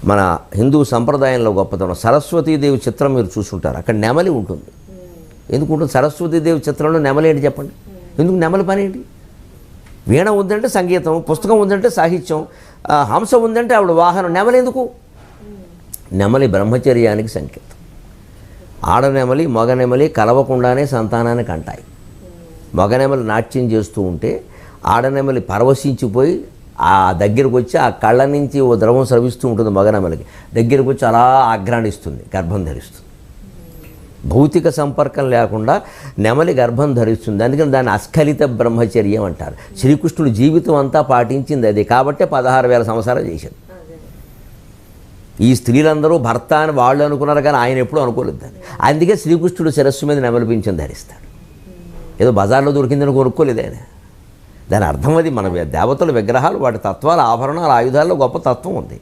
మన హిందూ సంప్రదాయంలో గొప్పతనం సరస్వతీదేవి చిత్రం మీరు చూసుంటారు. అక్కడ నెమలి ఉంటుంది. ఎందుకు ఉంటుంది? సరస్వతీదేవి చిత్రంలో నెమలి ఏంటి చెప్పండి? ఎందుకు నెమలి పని ఏంటి? వీణ ఉందంటే సంగీతం, పుస్తకం ఉందంటే సాహిత్యం, హంస ఉందంటే ఆవిడ వాహనం. నెమలి ఎందుకు? నెమలి బ్రహ్మచర్యానికి సంకేతం. ఆడనెమలి మగనెమలి కలవకుండానే సంతానాన్ని కంటాయి. మగనెమలి నాట్యం చేస్తూ ఉంటే ఆడనెమలి పరవశించిపోయి ఆ దగ్గరకు వచ్చి ఆ కళ్ళ నుంచి ఓ ద్రవం స్రవిస్తూ ఉంటుంది. మగనెమలికి దగ్గరకు వచ్చి అలా ఆఘ్రాణిస్తుంది, గర్భం ధరిస్తుంది. భౌతిక సంపర్కం లేకుండా నెమలి గర్భం ధరిస్తుంది. అందుకని దాన్ని అస్ఖలిత బ్రహ్మచర్యం అంటారు. శ్రీకృష్ణుడు జీవితం అంతా పాటించింది అది. కాబట్టే 16,000 సంవత్సరాలు చేశాడు. ఈ స్త్రీలందరూ భర్త అని వాళ్ళు అనుకున్నారు, కానీ ఆయన ఎప్పుడూ అనుకోలేదు దాన్ని. అందుకే శ్రీకృష్ణుడు శిరస్సు మీద నెమలి పింఛం ధరిస్తాడు. ఏదో బజార్లో దొరికిందని కొనుక్కోలేదు ఆయన. దాని అర్థం అది. మన దేవతల విగ్రహాలు, వాటి తత్వాల, ఆభరణాల, ఆయుధాల్లో గొప్ప తత్వం ఉంది.